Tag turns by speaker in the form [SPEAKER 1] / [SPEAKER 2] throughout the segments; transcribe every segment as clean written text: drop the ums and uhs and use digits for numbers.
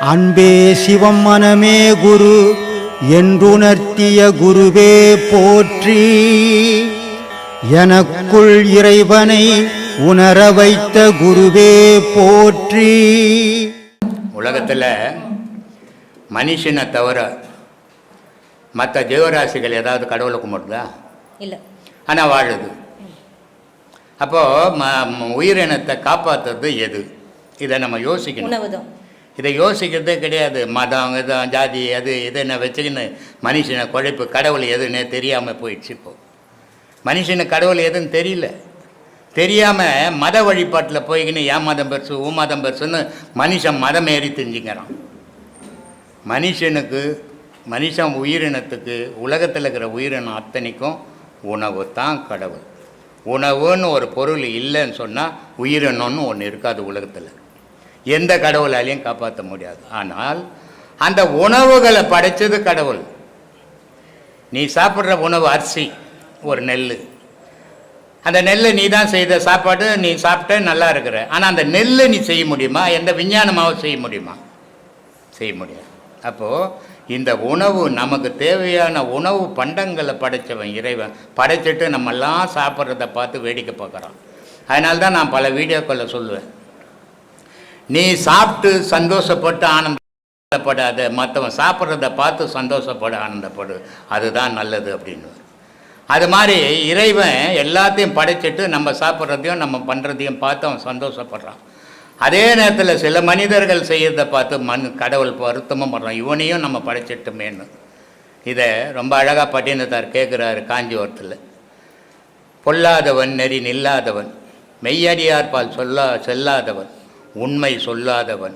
[SPEAKER 1] அன்பே சிவம் மனமே குரு என்றுணர்த்திய குருவே போற்றி. எனக்குள் இறைவனை உணர வைத்த குருவே போற்றி.
[SPEAKER 2] உலகத்தில் மனுஷனை தவிர மற்ற ஜீவராசிகள் ஏதாவது கடவுளை கும்பிடுதா?
[SPEAKER 3] இல்லை.
[SPEAKER 2] ஆனால் வாழுது. அப்போது உயிரினத்தை காப்பாற்றுறது எது? இதை நம்ம யோசிக்கணும். இதை யோசிக்கிறதே கிடையாது. மதம் இதம் ஜாதி அது என்ன வச்சுக்கின்னு மனுஷனை குழைப்பு கடவுள் எதுன்னு தெரியாமல் போயிடுச்சு. இப்போது மனுஷனுக்கு கடவுள் எதுன்னு தெரியாமல் மத வழிபாட்டில் போய்கின்னு என் மதம் பெருசு ஊ மதம் பெருசுன்னு மனுஷன் மதம் ஏறி தெரிஞ்சுக்கிறான். மனுஷன் உயிரினத்துக்கு உலகத்தில் இருக்கிற உயிரினம் அத்தனைக்கும் உணவு தான் கடவுள். உணவுன்னு ஒரு பொருள் இல்லைன்னு சொன்னால் உயிரினம்னு ஒன்று இருக்காது. உலகத்தில் எந்த கடவுளாலையும் காப்பாற்ற முடியாது. ஆனால் அந்த உணவுகளை படைத்தது கடவுள். நீ சாப்பிட்ற உணவு அரிசி, ஒரு நெல். அந்த நெல்லை நீ தான் செய்த சாப்பாடு, நீ சாப்பிட்ட நல்லா இருக்கிற. ஆனால் அந்த நெல்லை நீ செய்ய முடியுமா? எந்த விஞ்ஞானமாகவும் செய்ய முடியுமா? செய்ய முடியாது. அப்போது இந்த உணவு, நமக்கு தேவையான உணவு பண்டங்களை படைத்தவன் இறைவன். படைச்சிட்டு நம்மெல்லாம் சாப்பிட்றத பார்த்து வேடிக்கை பார்க்குறான். அதனால்தான் நான் பல வீடியோக்களில் சொல்லுவேன், நீ சாப்பிட்டு சந்தோஷப்பட்டு ஆனந்தப்படாத, மற்றவன் சாப்பிட்றத பார்த்து சந்தோஷப்பட ஆனந்தப்படு, அதுதான் நல்லது அப்படின்னு. அது மாதிரி இறைவன் எல்லாத்தையும் படைச்சிட்டு நம்ம சாப்பிட்றதையும் நம்ம பண்ணுறதையும் பார்த்து அவன் சந்தோஷப்படுறான். அதே நேரத்தில் சில மனிதர்கள் செய்கிறத பார்த்து கடவுள் வருத்தமும் பண்ணுறான், இவனையும் நம்ம படைச்சிட்டுமேன்னு. இதை ரொம்ப அழகாக பட்டினத்தார் கேட்குறாரு காஞ்சிபுரத்தில். பொல்லாதவன் நெறி நில்லாதவன், மெய்யடியார்பால் செல்லாதவன், உண்மை சொல்லாதவன்,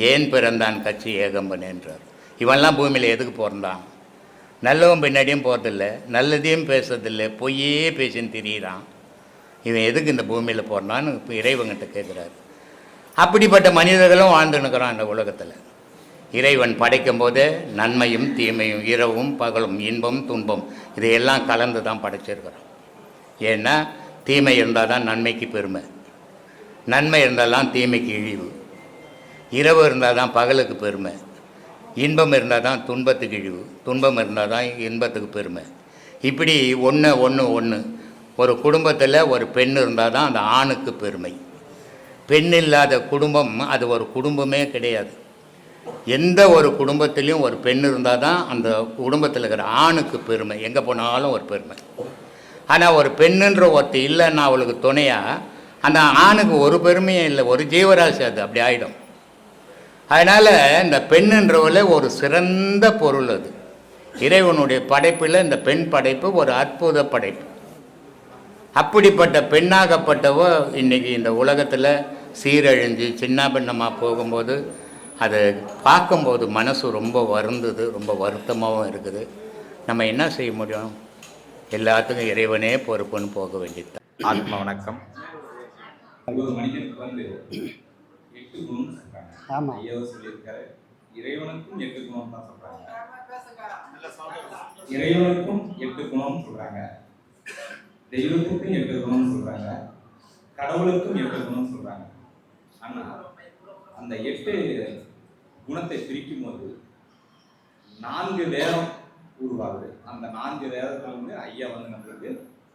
[SPEAKER 2] ஏன் பிறந்தான் கட்சி ஏகம்பன் என்றார். இவன்லாம் பூமியில் எதுக்கு பிறந்தான்? நல்லவன் பின்னாடியும் போகிறதில்லை, நல்லதையும் பேசுறதில்லை, பொய்யே பேசின்னு திரியிறான். இவன் எதுக்கு இந்த பூமியில் போகிறான்னு இப்போ இறைவன்கிட்ட கேட்குறாரு. அப்படிப்பட்ட மனிதர்களும் வாழ்ந்துன்னுக்கிறான் இந்த உலகத்தில். இறைவன் படைக்கும் போதே நன்மையும் தீமையும், இரவும் பகலும், இன்பம் துன்பம், இதையெல்லாம் கலந்து தான் படைச்சிருக்கிறான். ஏன்னா தீமை இருந்தால் தான் நன்மைக்கு பெருமை, நன்மை இருந்தால் தான் தீமைக்கு இழிவு, இரவு இருந்தால் தான் பகலுக்கு பெருமை, இன்பம் இருந்தால் தான் துன்பத்துக்கு இழிவு, துன்பம் இருந்தால் தான் இன்பத்துக்கு பெருமை. இப்படி ஒன்று ஒரு குடும்பத்தில் ஒரு பெண் இருந்தால் தான் அந்த ஆணுக்கு பெருமை. பெண் இல்லாத குடும்பம் அது ஒரு குடும்பமே கிடையாது. எந்த ஒரு குடும்பத்திலையும் ஒரு பெண் இருந்தால் தான் அந்த குடும்பத்தில் இருக்கிற ஆணுக்கு பெருமை, எங்கே போனாலும் ஒரு பெருமை. ஆனால் ஒரு பெண்ணுன்ற ஒருத்தி இல்லைன்னா அவளுக்கு துணையாக அந்த ஆணுக்கு ஒரு பெருமையும் இல்லை, ஒரு ஜீவராசி அது அப்படி ஆகிடும். அதனால் இந்த பெண்ணுன்றவளே ஒரு சிறந்த பொருள். அது இறைவனுடைய படைப்பில் இந்த பெண் படைப்பு ஒரு அற்புத படைப்பு. அப்படிப்பட்ட பெண்ணாகப்பட்டவ இன்றைக்கி இந்த உலகத்தில் சீரழிஞ்சு சின்ன பின்னமாக போகும்போது அதை பார்க்கும்போது மனசு ரொம்ப வருந்தது, ரொம்ப வருத்தமாகவும் இருக்குது. நம்ம என்ன செய்ய முடியும்? எல்லாத்துக்கும் இறைவனே பொறுப்புன்னு போக வேண்டியது.
[SPEAKER 4] ஆத்ம வணக்கம்.
[SPEAKER 5] ஆமாம்,
[SPEAKER 4] சொல்லியிருக்காரு. இறைவனுக்கும் 8 குணம் தான் சொல்றாங்க. இறைவனுக்கும் 8 குணம் சொல்றாங்க, தெய்வத்துக்கும் 8 குணம் சொல்றாங்க, கடவுளுக்கும் 8 குணம் சொல்றாங்க. ஆனா அந்த 8 குணத்தை பிரிக்கும் போது 4 வேதம் உருவாகுது. அந்த 4 வேதத்துல வந்து ஐயா வந்து நம்மளுக்கு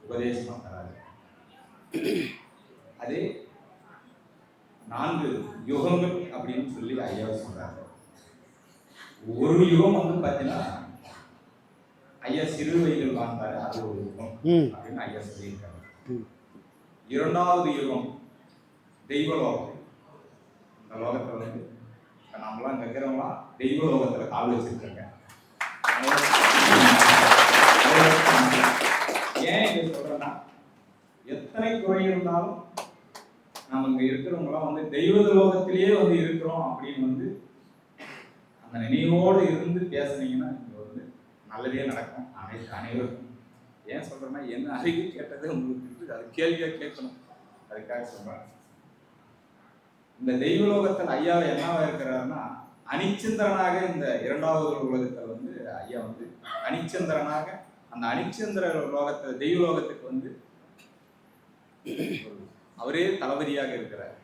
[SPEAKER 4] உபதேசம் பண்றாரு. அதே 4 யுகங்கள் அப்படின்னு சொல்லி ஐயா சொல்றாரு. ஒரு யுகம் வந்து பார்த்தீங்கன்னா ஐயா சிறு வயதில் வாழ்ந்தாரு, அது ஒரு யுகம் அப்படின்னு ஐயா சொல்லியிருக்காரு. 2வது யுகம் தெய்வலோகம். இந்த லோகத்துல வந்து நம்மளாம் இங்க இருக்கிறவங்களாம் தெய்வ லோகத்துல கால் வச்சிருக்காங்க. ஏன் இது சொல்றேன்னா, எத்தனை குறை இருந்தாலும் நம்ம இங்க இருக்கிறவங்களாம் வந்து தெய்வ லோகத்திலேயே வந்து இருக்கிறோம் அப்படின்னு வந்து அந்த நினைவோடு இருந்து பேசுனீங்கன்னா இங்க வந்து நல்லதே நடக்கும் அனைவருக்கும். ஏன் சொல்றேன்னா, என்ன அறிவு கேட்டது உங்களுக்கு அது கேள்வியா கேட்கணும், அதுக்காக சொல்றேன். இந்த தெய்வலோகத்தில் ஐயா என்னவா இருக்கிறாருன்னா, அணிச்சந்திரனாக இந்த 2வது உலகத்தில் வந்து ஐயா வந்து அணிச்சந்திரனாக, அந்த அணிச்சந்திர லோகத்தில் தெய்வலோகத்துக்கு வந்து அவரே தளபதியாக இருக்கிறார்.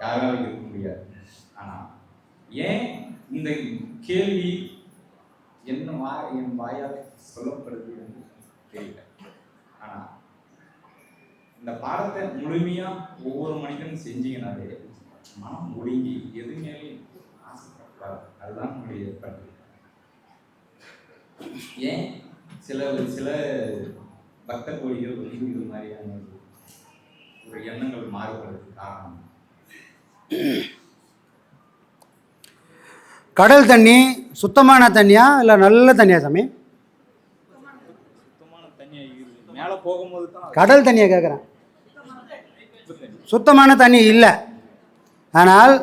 [SPEAKER 4] யாராலும் இருக்க முடியாது. ஆனா ஏன் இந்த கேள்வி என் வாயால் சொல்லப்படுது என்று தெரியல. ஆனா இந்த பாடத்தை முழுமையா ஒவ்வொரு மனிதனும் செஞ்சீங்கன்னாலே மனம் ஒடுங்கி எது மேலேயும் ஆசைப்படக்கூடாது. அதுதான் நம்முடைய ஏற்பாடு. ஏன் சில பக்த கோழிகள் வந்து இது மாதிரியான ஒரு எண்ணங்கள் மாறுபடுறதுக்கு காரணம்
[SPEAKER 3] கடல் தண்ணி சுத்தமான தண்ணியா இல்லை நல்ல தண்ணியா சாமி?
[SPEAKER 4] சுத்தமான தண்ணியா இருக்குது. மேலே போகும்போது தான்
[SPEAKER 3] கடல் தண்ணியை கேட்குறேன். சுத்தமான தண்ணி இல்லை. ஆனால்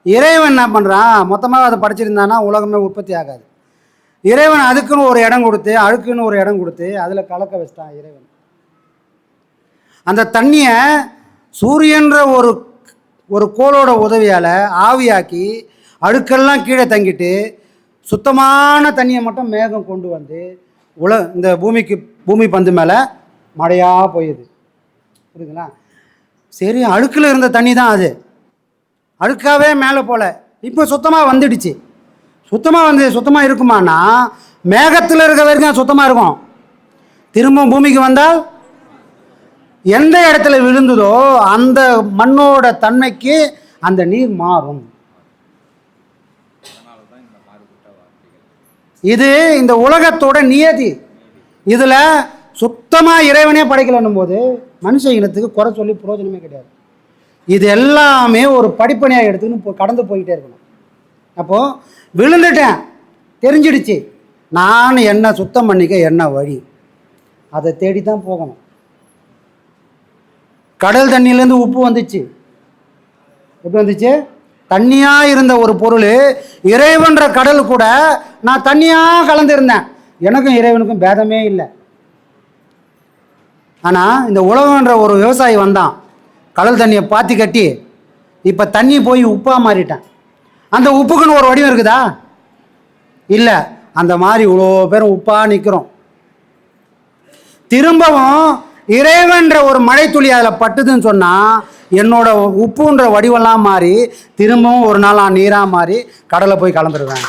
[SPEAKER 3] இறைவன் என்ன பண்ணுறான், மொத்தமாக அதை படிச்சிருந்தானா உலகமே உற்பத்தி ஆகாது. இறைவன் அதுக்குன்னு ஒரு இடம் கொடுத்து, அழுக்குன்னு ஒரு இடம் கொடுத்து அதில் கலக்க வச்சிட்டான் இறைவன். அந்த தண்ணியை சூரியன்ற ஒரு கோளோட உதவியால் ஆவியாக்கி அழுக்கெல்லாம் கீழே தங்கிட்டு சுத்தமான தண்ணியை மட்டும் மேகம் கொண்டு வந்து இந்த பூமி பந்து மேலே மழையாக போயிடுது. புரியுதுங்களா? சரி, அழுக்கில் இருந்த தண்ணி தான் அது, அழுக்காகவே மேலே போல. இப்போ சுத்தமாக வந்துடுச்சு. சுத்தமாக இருக்குமானா மேகத்தில் இருக்க வரைக்கும் சுத்தமாக இருக்கும். திரும்ப பூமிக்கு வந்தால் எந்த இடத்துல விழுந்ததோ அந்த மண்ணோட தன்மைக்கு அந்த நீர் மாறும். இது இந்த உலகத்தோட நியதி. இதில் சுத்தமாக இறைவனே படைக்கலன்னும் போது மனுஷ இனத்துக்கு குறை சொல்லி பிரயோஜனமே கிடையாது. இது எல்லாமே ஒரு படிப்பனையாக எடுத்துக்கின்னு கடந்து போய்கிட்டே இருக்கணும். அப்போது விழுந்துட்டேன், தெரிஞ்சிடுச்சு, நான் என்ன சுத்தம் பண்ணிக்க என்ன வழி, அதை தேடி தான் போகணும். கடல் தண்ணியிலேருந்து உப்பு வந்துச்சு. எப்படி வந்துச்சு? தண்ணியாக இருந்த ஒரு பொருள் இறைவன்ற கடல் கூட நான் தண்ணியாக கலந்துருந்தேன். எனக்கும் இறைவனுக்கும் பேதமே இல்லை. ஆனால் இந்த உலகன்ற ஒரு விவசாயி வந்தான், கடல் தண்ணியை பாத்தி கட்டி இப்போ தண்ணி போய் உப்பாக மாறிட்டேன். அந்த உப்புக்குன்னு ஒரு வடிவம் இருக்குதா? இல்லை. அந்த மாதிரி இவ்வளோ பேரும் உப்பாக நிற்கிறோம். திரும்பவும் இறைவன்ற ஒரு மழை துளி அதில் பட்டுதுன்னு சொன்னால் என்னோட உப்புன்ற வடிவெல்லாம் மாறி திரும்பவும் ஒரு நாள் நான் நீராக மாறி கடலை போய் கலந்துருவேன்.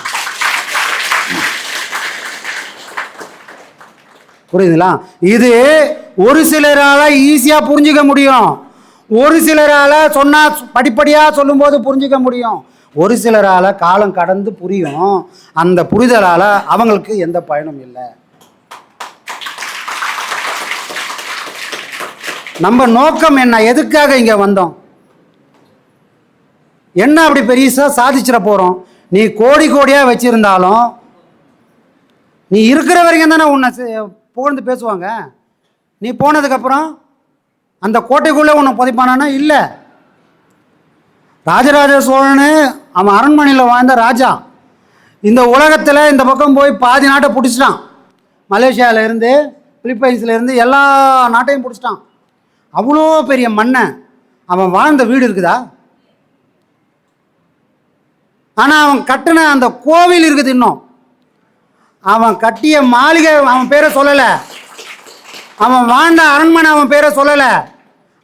[SPEAKER 3] புரியுதுங்களா? இது ஒரு சிலரால் ஈஸியாக புரிஞ்சிக்க முடியும், ஒரு சிலரால் சொன்னால் படிப்படியாக சொல்லும்போது புரிஞ்சிக்க முடியும், ஒரு சிலரால் காலம் கடந்து புரியும். அந்த புரிதலால் அவங்களுக்கு எந்த பயனும் இல்லை. நம்ம நோக்கம் என்ன? எதுக்காக இங்கே வந்தோம்? என்ன அப்படி பெருசாக சாதிச்சிட போகிறோம்? நீ கோடி கோடியாக வச்சுருந்தாலும் நீ இருக்கிற வரைக்கும் தானே உன்னை புகழ்ந்து பேசுவாங்க. நீ போனதுக்கப்புறம் அந்த கோட்டைக்குள்ளே உன்னை புதைப்பானா? இல்லை. ராஜராஜ சோழனு அவன் அரண்மனையில் வாழ்ந்த ராஜா. இந்த உலகத்தில் இந்த பக்கம் போய் பாதி நாட்டை பிடிச்சிட்டான். மலேசியாவிலேருந்து பிலிப்பைன்ஸ்லேருந்து எல்லா நாட்டையும் பிடிச்சிட்டான். அவ்வளோ பெரிய மண்ணை அவன் வாழ்ந்த வீடு இருக்குதா? ஆனால் அவன் கட்டின அந்த கோவில் இருக்குது. இன்னும் அவன் கட்டிய மாளிகை அவன் பேரை சொல்லலை, அவன் வாழ்ந்த அரண்மனை அவன் பேரை சொல்லலை,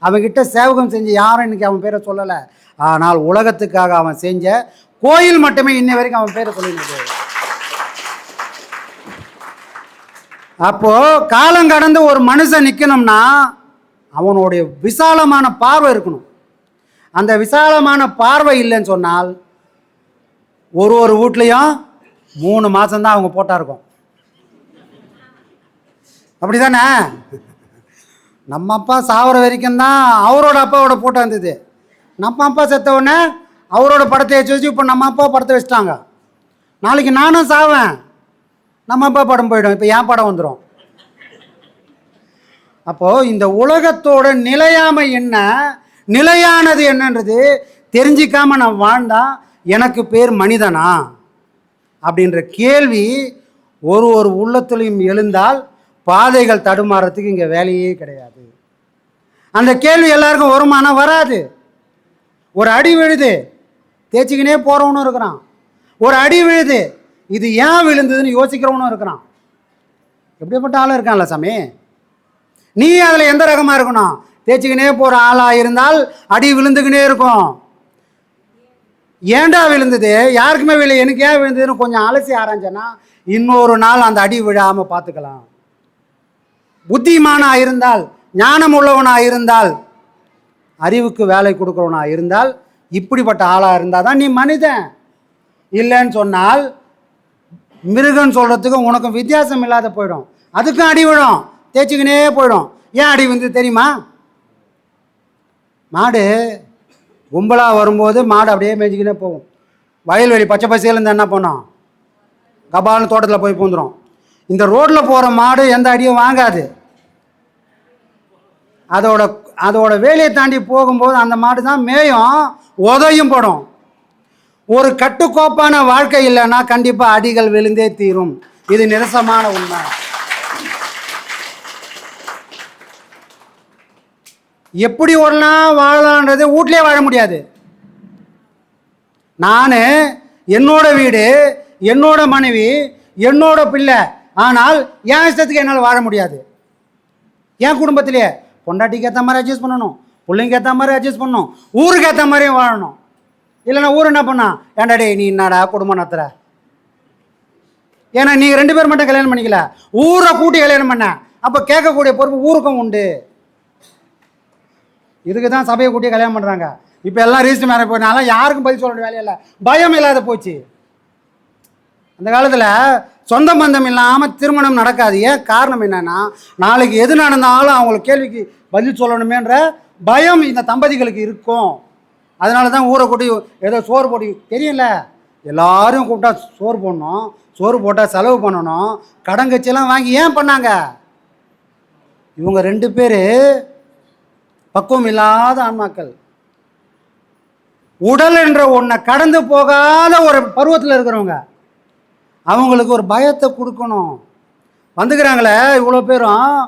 [SPEAKER 3] அவன்கிட்ட சேவகம் செஞ்சு யாரும் இன்னைக்கு அவன் பேரை சொல்லலை. ஆனால் உலகத்துக்காக அவன் செஞ்ச கோயில் மட்டுமே இன்னை வரைக்கும் அவன் பேரை சொல்லினது. அப்போ காலம் கடந்து ஒரு மனுஷன் நிற்கணும்னா அவனுடைய விசாலமான பார்வை இருக்கணும். அந்த விசாலமான பார்வை இல்லைன்னு சொன்னால் ஒரு வீட்லையும் 3 மாதம்தான் அவங்க போட்டா இருக்கும். அப்படி தானே? நம்ம அப்பா சாவர வரைக்கும் தான் அவரோட அப்பாவோட போட்டோ இருந்தது. நம்ம அப்பா செத்த உடனே அவரோட படத்தை வச்சு இப்போ நம்ம அப்பா படத்தை வச்சுட்டாங்க. நாளைக்கு நானும் சாவேன், நம்ம அப்பா படம் போயிடும், இப்போ என் படம் வந்துடும். அப்போது இந்த உலகத்தோட நிலையாமை என்ன, நிலையானது என்னன்றது தெரிஞ்சிக்காம நான் வாழ்ந்தா எனக்கு பேர் மனிதனா அப்படின்ற கேள்வி ஒரு உள்ளத்திலையும் எழுந்தால் பாதைகள் தடுமாறத்துக்கு இங்கே வேலையே கிடையாது. அந்த கேள்வி எல்லாருக்கும் வருமானம் வராது. ஒரு அடி விழுது தேய்ச்சிக்கினே போகிறவனும் இருக்கிறான், ஒரு அடி விழுது இது ஏன் விழுந்ததுன்னு யோசிக்கிறவனும் இருக்கிறான். எப்படிப்பட்ட ஆளும் இருக்கான்ல சாமி? நீ அதில் எந்த ரகமாக இருக்கணும்? தேய்ச்சிக்கினே போகிற ஆளாக இருந்தால் அடி விழுந்துக்கினே இருக்கும். ஏன்டா விழுந்தது, யாருக்குமே விழு, எனக்கு ஏன் விழுந்ததுன்னு கொஞ்சம் அலசி ஆராய்ஞ்சேன்னா இன்னொரு நாள் அந்த அடி விழாமல் பார்த்துக்கலாம். புத்திமானா இருந்தால், ஞானம் உள்ளவனா இருந்தால், அறிவுக்கு வேலை கொடுக்குறவனா இருந்தால், இப்படிப்பட்ட ஆளாக இருந்தால் தான் நீ மனிதன். இல்லைன்னு சொன்னால் மிருகன்னு சொல்கிறதுக்கும் உனக்கும் வித்தியாசம் இல்லாத போயிடும். அதுக்கும் அடி விழும், தேய்ச்சிக்கினே போயிடும். ஏன் அடி வந்து தெரியுமா? மாடு கும்பலாக வரும்போது மாடு அப்படியே மேய்ச்சிக்கினே போகும். வயல்வெளி பச்சை பசையில் இருந்தால் என்ன பண்ணோம், கபால்னு தோட்டத்தில் போய் பூந்துடும். இந்த ரோட்டில் போகிற மாடு எந்த அடியும் வாங்காது. அதோட வேலையை தாண்டி போகும்போது அந்த மாடு தான் மேயும், உதையும் படும். ஒரு கட்டுக்கோப்பான வாழ்க்கை இல்லைன்னா கண்டிப்பாக அடிகள் விழுந்தே தீரும். இது நிரசமான உண்மை. எப்படி ஒரு நாள் வாழலான்றது வீட்லேயே வாழ முடியாது. நான் என்னோட வீடு, என்னோட மனைவி, என்னோட பிள்ளை, ஆனால் என் இஷ்டத்துக்கு என்னால் வாழ முடியாது. என் குடும்பத்திலே பொண்டாட்டிக்கு ஏற்ற மாதிரி அட்ஜஸ்ட் பண்ணணும், பிள்ளைங்க ஏற்ற மாதிரி அட்ஜஸ்ட் பண்ணணும், ஊருக்கு ஏற்ற மாதிரியும் வாழணும். இல்லைன்னா ஊர் என்ன பண்ணா, ஏண்டாடே நீ என்னடா குடும்பம் நடத்துற, ஏன்னா நீங்கள் 2 பேர் மட்டும் கல்யாணம் பண்ணிக்கல, ஊரை கூட்டி கல்யாணம் பண்ண, அப்போ கேட்கக்கூடிய பொறுப்பு ஊருக்கும் உண்டு. இதுக்கு தான் சபையை கூட்டி கல்யாணம் பண்ணுறாங்க. இப்போ எல்லாம் ரிஜிஸ்டர் மேரேஜ் போனாலும் யாருக்கும் பதில் சொல்ல வேண்டிய வேலையில்லை, பயம் இல்லாத போச்சு. அந்த காலத்தில் சொந்த பந்தம் இல்லாமல் திருமணம் நடக்காது. ஏன் காரணம் என்னன்னா, நாளைக்கு எது நடந்தாலும் அவங்களுக்கு கேள்விக்கு பதில் சொல்லணுமேன்ற பயம் இந்த தம்பதிகளுக்கு இருக்கும். அதனால தான் ஊரை கூட்டி ஏதோ சோறு போட்டி தெரியல, எல்லாரும் கூப்பிட்டா சோறு போடணும், சோறு போட்டால் செலவு பண்ணணும், கடங்கச்செல்லாம் வாங்கி ஏன் பண்ணாங்க? இவங்க 2 பேர் பக்குவம் இல்லாத ஆன்மாக்கள். உடல் என்ற ஒன்றை கடந்து போகாத ஒரு பருவத்தில் இருக்கிறவங்க. அவங்களுக்கு ஒரு பயத்தை கொடுக்கணும். வந்துக்கிறாங்களே இவ்வளோ பேரும்,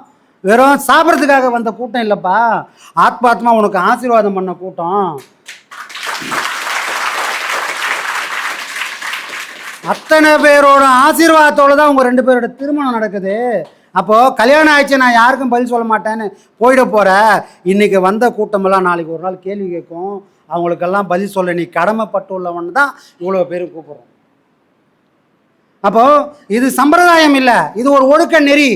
[SPEAKER 3] வெறும் சாப்பிட்றதுக்காக வந்த கூட்டம் இல்லைப்பா, ஆத்மாத்மா உனக்கு ஆசீர்வாதம் பண்ண கூட்டம். அத்தனை பேரோட ஆசீர்வாதத்தோடு தான் உங்கள் 2 பேரோட திருமணம் நடக்குது. அப்போது கல்யாணம் ஆயிடுச்சு, நான் யாருக்கும் பதில் சொல்ல மாட்டேன்னு போயிட போகிற. இன்றைக்கி வந்த கூட்டமெல்லாம் நாளைக்கு ஒரு நாள் கேள்வி கேட்கும். அவங்களுக்கெல்லாம் பதில் சொல்ல நீ கடமைப்பட்டு உள்ளவன் தான் இவ்வளோ பேர் கூப்பிட்றோம். அப்போது இது சம்பிரதாயம் இல்லை, இது ஒரு ஒழுக்க நெறி.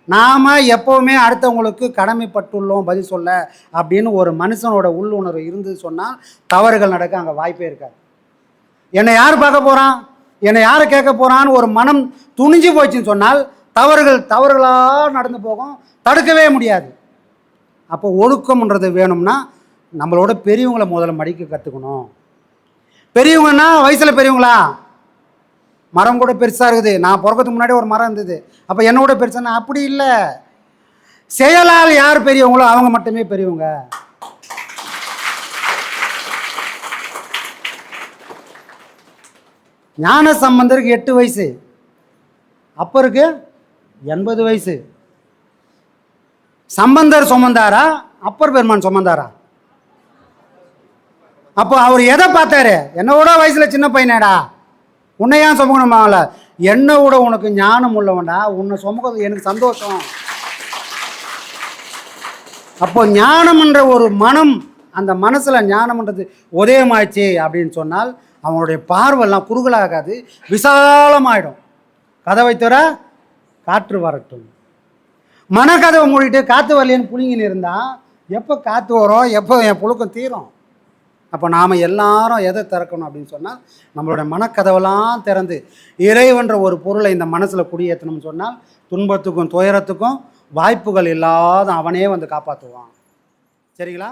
[SPEAKER 3] நாம் எப்போவுமே அடுத்தவங்களுக்கு கடமைப்பட்டுள்ளோம் பதில் சொல்ல அப்படின்னு ஒரு மனுஷனோட உள்ளுணர்வு இருந்து சொன்னால் தவறுகள் நடக்க அங்கே வாய்ப்பே இருக்காது. என்னை யார் பார்க்க போகிறான், என்னை யார் கேட்க போகிறான்னு ஒரு மனம் துணிஞ்சு போச்சுன்னு சொன்னால் தவறுகளாக நடந்து போகும், தடுக்கவே முடியாது. அப்போ ஒழுக்கம்ன்றது வேணும்னா நம்மளோட பெரியவங்களை முதல்ல மடிக்க கற்றுக்கணும். பெரியவங்கன்னா வயசில் பெரியவங்களா, மரம் கூட பெருசாக இருக்குது, நான் பிறக்கிறதுக்கு முன்னாடி ஒரு மரம் இருந்தது, அப்போ என்னோட பெருசானா அப்படி இல்லை. செயலால் யார் பெரியவங்களோ அவங்க மட்டுமே பெரியவங்க. ஞான சம்பந்தருக்கு 8 வயசு, அப்பருக்கு 80 வயசு. சம்பந்தர் சுமந்தாரா, அப்பர் பெருமான் சுமந்தாரா? அப்போ அவர் எதை பார்த்தாரு? என்னோட வயசுல சின்ன பையனேடா, உன்னை ஏன் சுமக்கணுமால, என்னை விட உனக்கு ஞானம் உள்ளவன்டா, உன்னை சுமக்கிறது எனக்கு சந்தோஷம். அப்போ ஞானம்ன்ற ஒரு மனம், அந்த மனசில் ஞானம்ன்றது உதயமாயிடுச்சு அப்படின்னு சொன்னால் அவனுடைய பார்வெல்லாம் குறுகலாகாது, விசாலமாயிடும். கதவை தர காற்று வரட்டும். மனக்கதவை மூடிட்டு காற்று வரலேன்னு புளிங்கின்னு இருந்தால் எப்போ காற்று வரும், எப்போ என் புழுக்கம் தீரும்? அப்போ நாம் எல்லாரும் எதை திறக்கணும் அப்படின்னு சொன்னால் நம்மளோட மனக்கதவெல்லாம் திறந்து இறைவன்ற ஒரு பொருளை இந்த மனசில் குடியேற்றணும்னு சொன்னால் துன்பத்துக்கும் துயரத்துக்கும் வாய்ப்புகள் இல்லாத அவனே வந்து காப்பாற்றுவான். சரிங்களா?